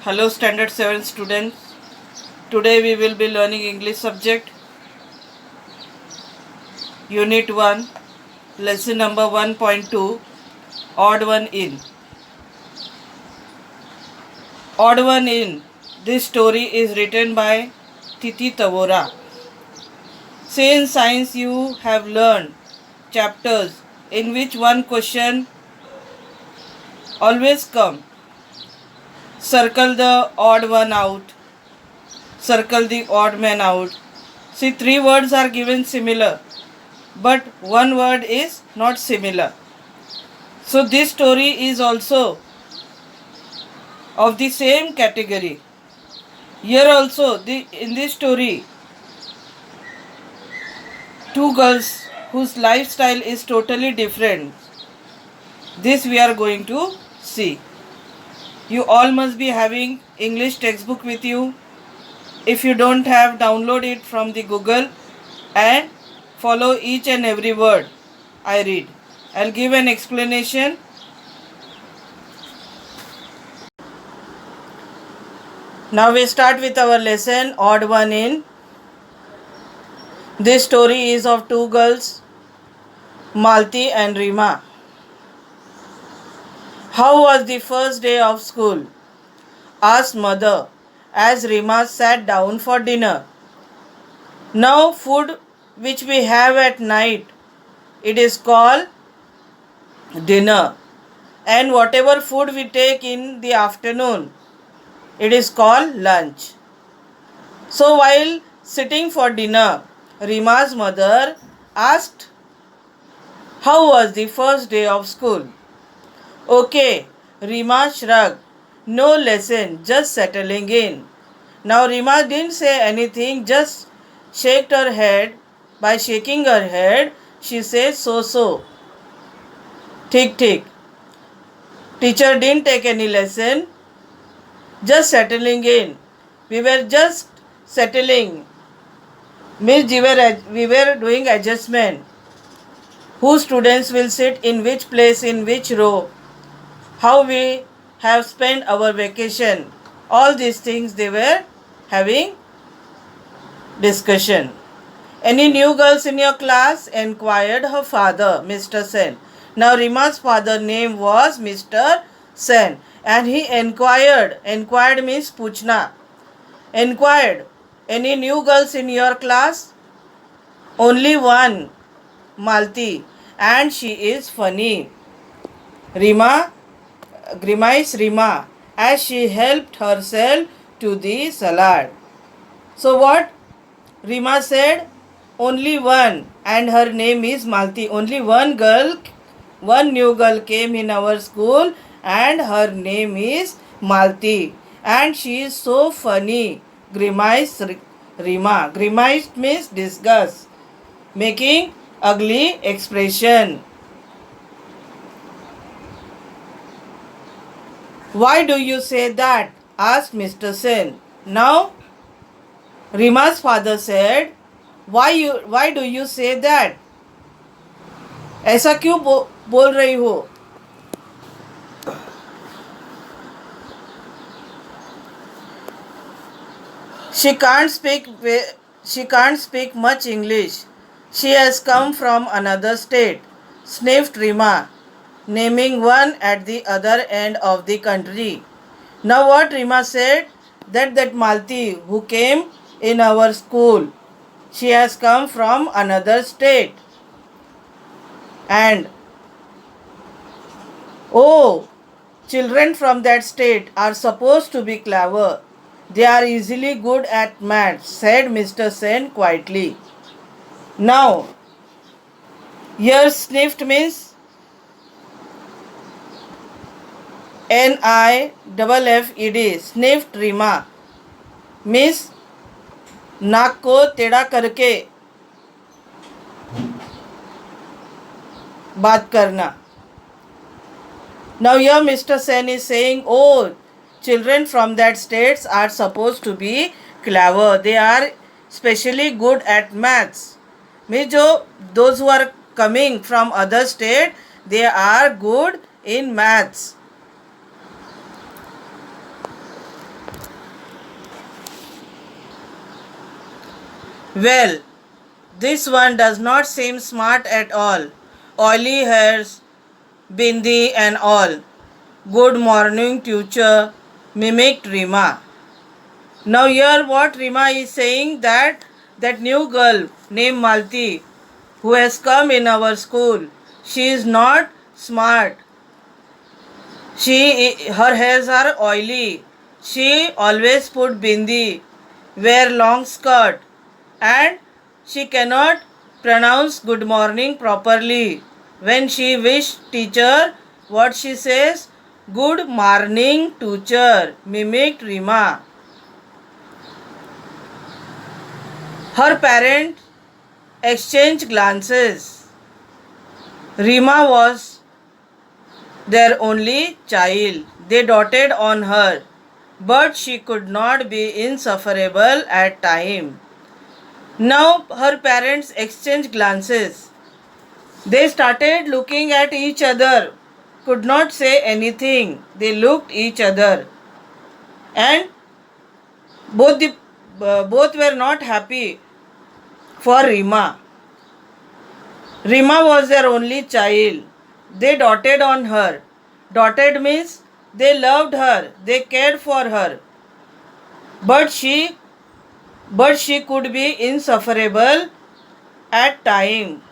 Hello Standard 7 students. Today we will be learning English subject Unit 1 Lesson number 1.2 Odd One In. Odd One In. This story is written by Titi Tavora. Say in science you have learned chapters in which one question always come. Circle the odd one out. Circle the odd man out. See, three words are given similar, but one word is not similar. So this story is also of the same category. Here also in this story, two girls whose lifestyle is totally different. This we are going to see. You all must be having English textbook with you. If you don't have, download it from the Google and follow each and every word I read. I'll give an explanation. Now we start with our lesson Odd One In. This story is of two girls, Malti and Rima. How was the first day of school? Asked mother as Rima sat down for dinner. Now food which we have at night, it is called dinner, and whatever food we take in the afternoon, it is called lunch. So while sitting for dinner, Rima's mother asked, how was the first day of school? Okay, Rima shrugged. No lesson, just settling in. Now Rima didn't say anything, just shook her head. By shaking her head, she said so. Tick. Teacher didn't take any lesson, just settling in. We were just settling. Means we were doing adjustment. Who students will sit in which place, in which row. How we have spent our vacation. All these things they were having discussion. Any new girls in your class? Enquired her father, Mr. Sen. Now Rima's father's name was Mr. Sen, and he enquired means puchna. Enquired, any new girls in your class? Only one, Malti, and she is funny. Rima grimaced Rima as she helped herself to the salad. So what? Rima said, only one, and her name is Malti. Only one new girl came in our school, and her name is Malti. And she is so funny. Grimaced Rima. Grimaced means disgust, making ugly expression. Why do you say that? Asked Mr. Sen. Now, Rima's father said, why do you say that? ऐसा क्यों बोल रही हो? She can't speak much English. She has come from another state, sniffed Rima, naming one at the other end of the country. Now what Rima said? That Malti who came in our school, she has come from another state. And oh, children from that state are supposed to be clever. They are easily good at maths, said Mr. Sen quietly. Now, here sniffed means NIFFED. Sniffed Rima means नाक को टेढ़ा करके बात करना. Now here Mr. Sen is saying, oh, children from that states are supposed to be clever. They are specially good at maths. Means those who are coming from other state, they are good in maths. Well, this one does not seem smart at all. Oily hairs, bindi and all. Good morning, teacher, mimicked Rima. Now here what Rima is saying, that new girl named Malti who has come in our school, she is not smart. Her hairs are oily. She always put bindi, wear long skirt, and she cannot pronounce good morning properly. When she wish teacher, what she says? Good morning, teacher, mimicked Rima. Her parents exchanged glances. Rima was their only child. They doted on her, but she could not be insufferable at time. Now her parents exchanged glances. They started looking at each other, could not say anything. They looked each other, and both were not happy for Rima. Rima was their only child. They doted on her. Doted means they loved her, they cared for her. But she could be insufferable at time.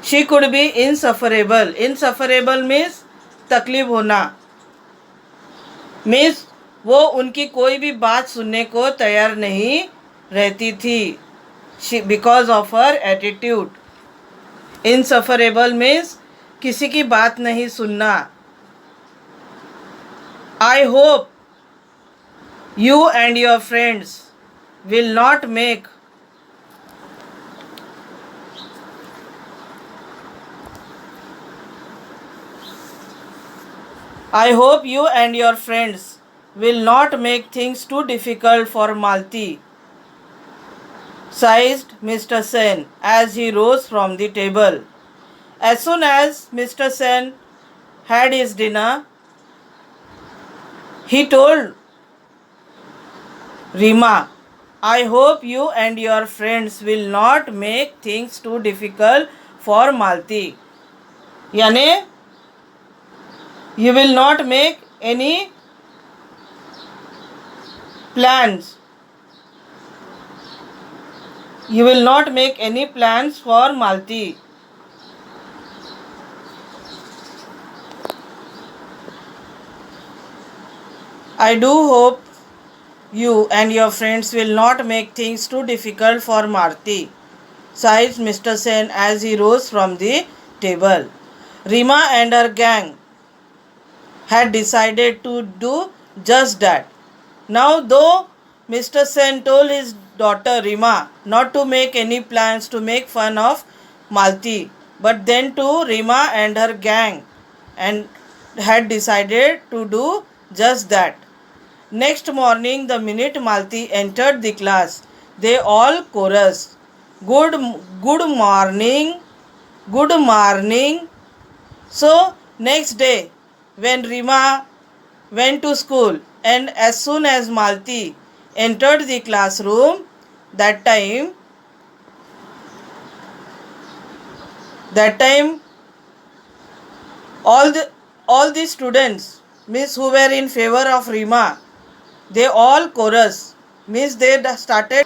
She could be insufferable. Insufferable means तकलीफ होना. Means वो उनकी कोई भी बात सुनने को तैयार नहीं रहती थी. Because of her attitude. Insufferable means किसी की बात नहीं सुनना. I hope you and your friends will not make I hope you and your friends will not make things too difficult for Malti, sighed Mr. Sen as he rose from the table. As soon as Mr. Sen had his dinner, he told Rima, I hope you and your friends will not make things too difficult for Malti. यानी you will not make any plans. You will not make any plans for Malti. I do hope you and your friends will not make things too difficult for Malti, sighed Mr. Sen as he rose from the table. Rima and her gang had decided to do just that. Now, though Mr. Sen told his daughter Rima not to make any plans to make fun of Malti, but then too Rima and her gang and had decided to do just that. Next morning, the minute Malti entered the class, they all chorused, good morning, good morning. So, next day, when Rima went to school and as soon as Malti entered the classroom, that time all the students means who were in favor of Rima, they all chorus means they started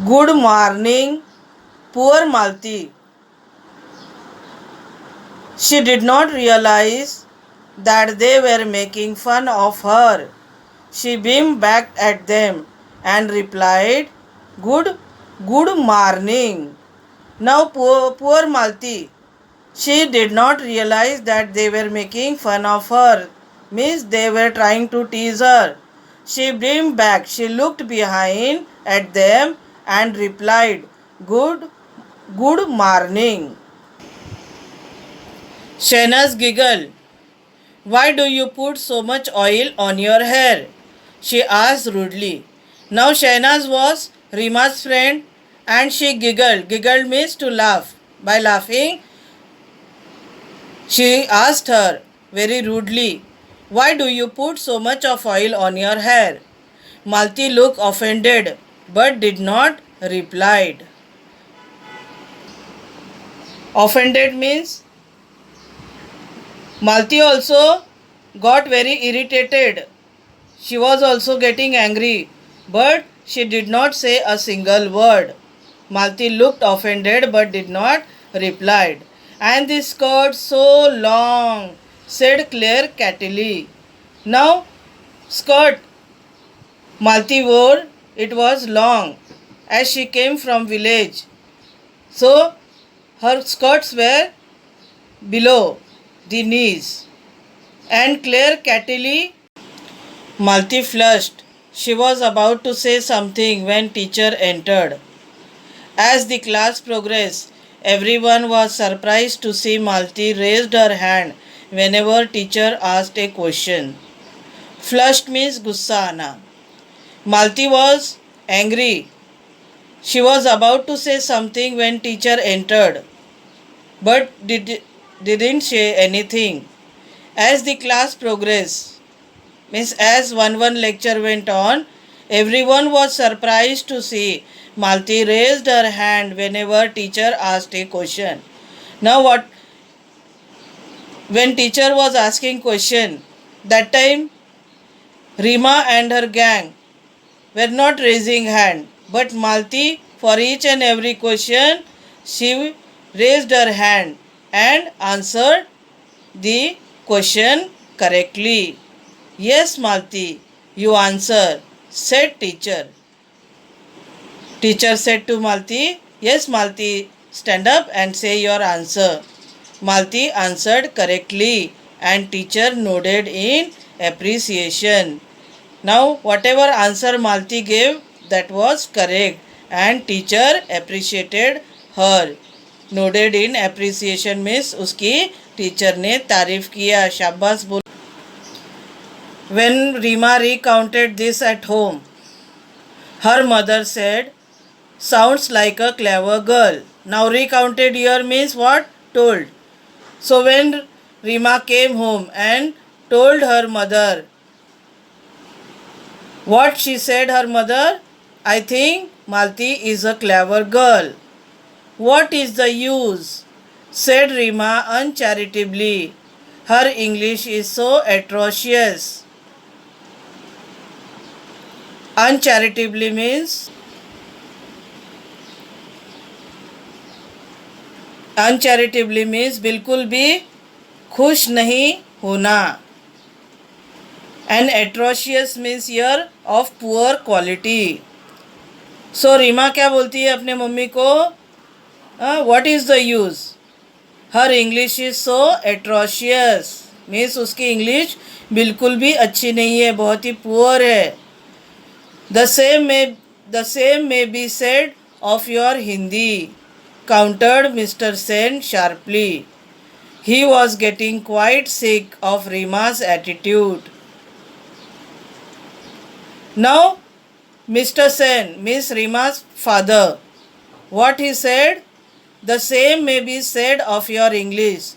good morning, poor Malti. She did not realize that they were making fun of her. She beamed back at them and replied, good morning. Now poor Malti, she did not realize that they were making fun of her, means they were trying to tease her. She beamed back. She looked behind at them and replied, good morning. Shahnaz giggled. Why do you put so much oil on your hair? She asked rudely. Now Shahnaz was Rima's friend and she giggled. Giggled means to laugh. By laughing, she asked her very rudely, why do you put so much of oil on your hair? Malti looked offended but did not reply. Offended means Malti also got very irritated. She was also getting angry, but she did not say a single word. Malti looked offended but did not reply. And the skirt so long, said Claire catily. Now, skirt Malti wore, it was long, as she came from village. So, her skirts were below the knees. And Claire catily, Malti flushed. She was about to say something when teacher entered. As the class progressed, everyone was surprised to see Malti raised her hand whenever teacher asked a question. Flushed means gussa ana. Malti was angry. She was about to say something when teacher entered, but didn't say anything. As the class progressed, means as one lecture went on, everyone was surprised to see Malti raised her hand whenever teacher asked a question. Now when teacher was asking question, that time Rima and her gang were not raising hand, but Malti, for each and every question, she raised her hand and answered the question correctly. Yes, Malti, you answer, said teacher. Teacher said to Malti, yes, Malti, stand up and say your answer. Malti answered correctly and teacher nodded in appreciation. Now, whatever answer Malti gave, that was correct and teacher appreciated her. Nodded in appreciation means उसकी teacher ने तारीफ किया, शाबाश बोल. When Rima recounted this at home, her mother said, sounds like a clever girl. Now recounted here means what? Told. So when Rima came home and told her mother, what she said her mother? I think Malti is a clever girl. What is the use? Said Rima uncharitably. Her English is so atrocious. Uncharitably means बिल्कुल भी खुश नहीं होना. And atrocious means here of poor quality. So Rima क्या बोलती है अपने mummy को? What is the use? Her English is so atrocious. means उसकी English बिल्कुल भी अच्छी नहीं है, बहुत ही poor है. The same may be said of your Hindi, countered Mr. Sen sharply. He was getting quite sick of Rima's attitude. Now, Mr. Sen, Miss Rima's father, what he said? The same may be said of your English.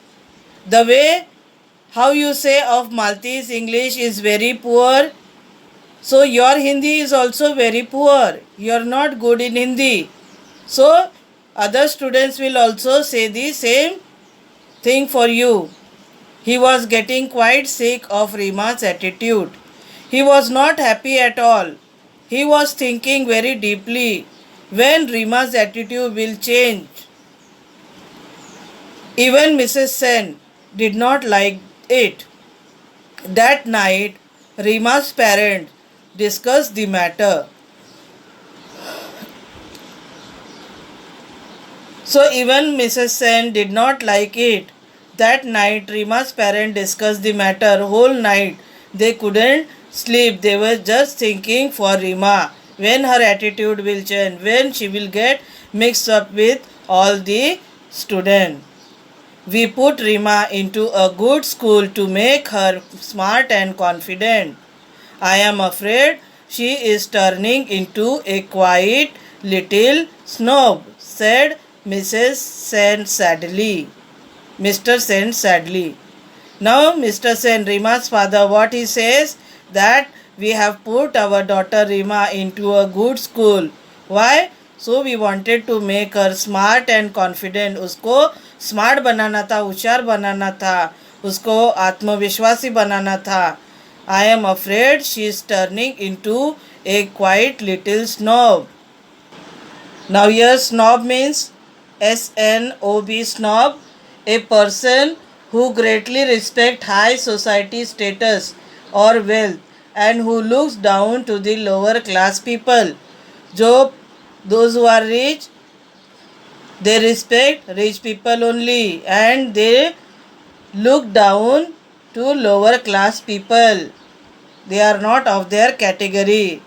The way how you say of Malti's English is very poor. So your Hindi is also very poor. You are not good in Hindi. So other students will also say the same thing for you. He was getting quite sick of Rima's attitude. He was not happy at all. He was thinking very deeply when Rima's attitude will change. Even Mrs. Sen did not like it. That night, Rima's parents discussed the matter. So even Mrs. Sen did not like it. That night, Rima's parents discussed the matter. Whole night, they couldn't sleep. They were just thinking for Rima. When her attitude will change. When she will get mixed up with all the students. We put Rima into a good school to make her smart and confident. I am afraid she is turning into a quiet little snob, said Mrs. Sen sadly. Mr. Sen sadly. Now Mr. Sen, Rima's father, what he says, that we have put our daughter Rima into a good school. Why? So we wanted to make her smart and confident. उसको smart बनाना था, होशियार बनाना था, उसको आत्मविश्वासी बनाना था. I am afraid she is turning into a quiet little snob. Now here snob means SNOB, snob, a person who greatly respect high society status or wealth and who looks down to the lower class people. जो those who are rich, they respect rich people only and they look down to lower class people. They are not of their category.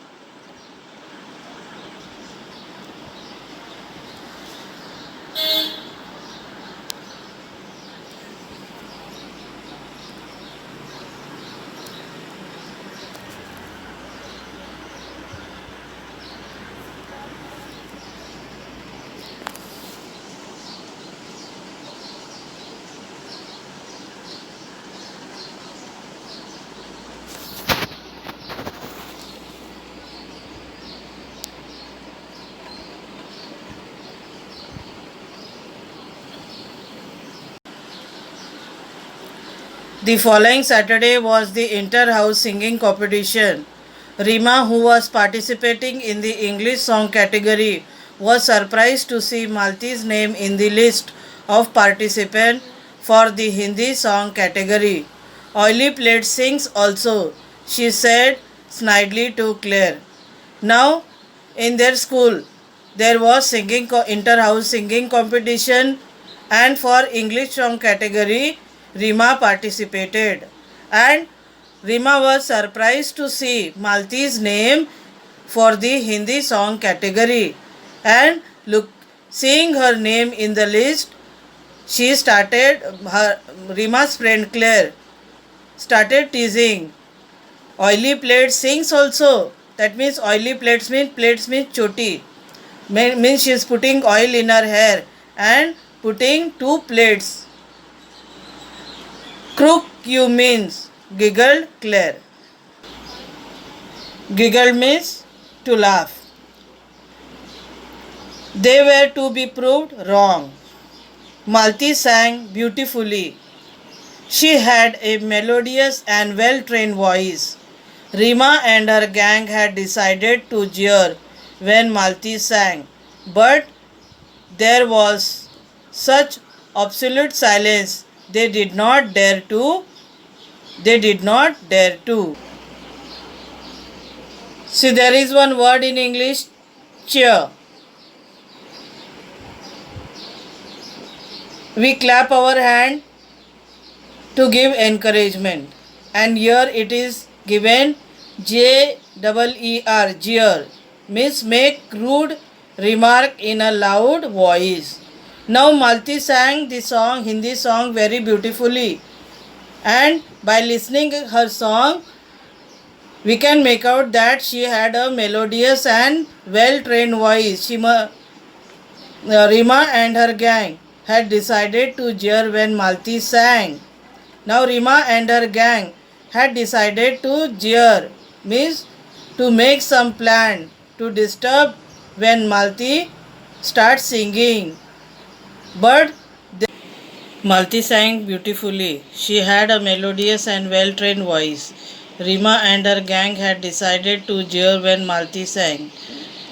The following Saturday was the inter-house singing competition. Rima, who was participating in the English song category, was surprised to see Malti's name in the list of participants for the Hindi song category. Oily Plate sings also, she said snidely to Claire. Now, in their school, there was inter-house singing competition, and for English song category, Rima participated, and Rima was surprised to see Malti's name for the Hindi song category, and seeing her name in the list, Rima's friend Claire started teasing. Oily Plate sings also. That means oily plates means choti. Means she is putting oil in her hair and putting two plates. Crook you means, giggled Claire. Giggled means to laugh. They were to be proved wrong. Malti sang beautifully. She had a melodious and well-trained voice. Rima and her gang had decided to jeer when Malti sang, but there was such absolute silence they did not dare to. See, there is one word in English, cheer. We clap our hand to give encouragement, and here it is given JEER, jeer, means make rude remark in a loud voice. Now Malti sang the song, Hindi song, very beautifully, and by listening her song, we can make out that she had a melodious and well-trained voice. Rima and her gang had decided to jeer when Malti sang. Now Rima and her gang had decided to jeer, means to make some plan to disturb when Malti starts singing. But Malti sang beautifully. She had a melodious and well-trained voice. Rima and her gang had decided to jeer when Malti sang.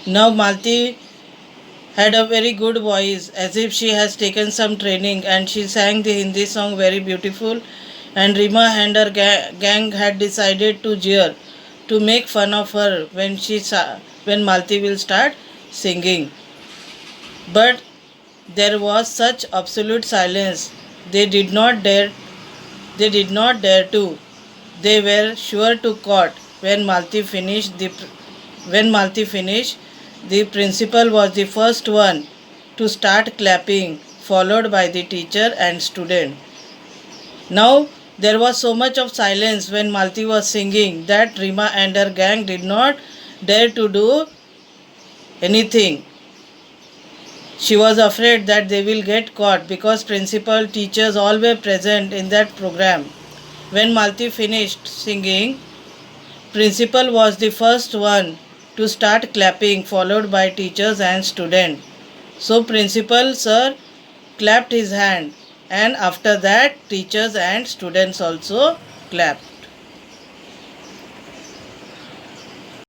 Now Malti had a very good voice, as if she has taken some training, and she sang the Hindi song very beautiful, and Rima and her gang had decided to jeer, to make fun of her when Malti will start singing. But there was such absolute silence. They did not dare to. They were sure to caught when Malti finished. The principal was the first one to start clapping, followed by the teacher and student. Now there was so much of silence when Malti was singing that Rima and her gang did not dare to do anything. She was afraid that they will get caught because principal, teachers all were present in that program. When Malti finished singing, Principal was the first one to start clapping, followed by teachers and students. So principal sir clapped his hand, and after that teachers and students also clapped.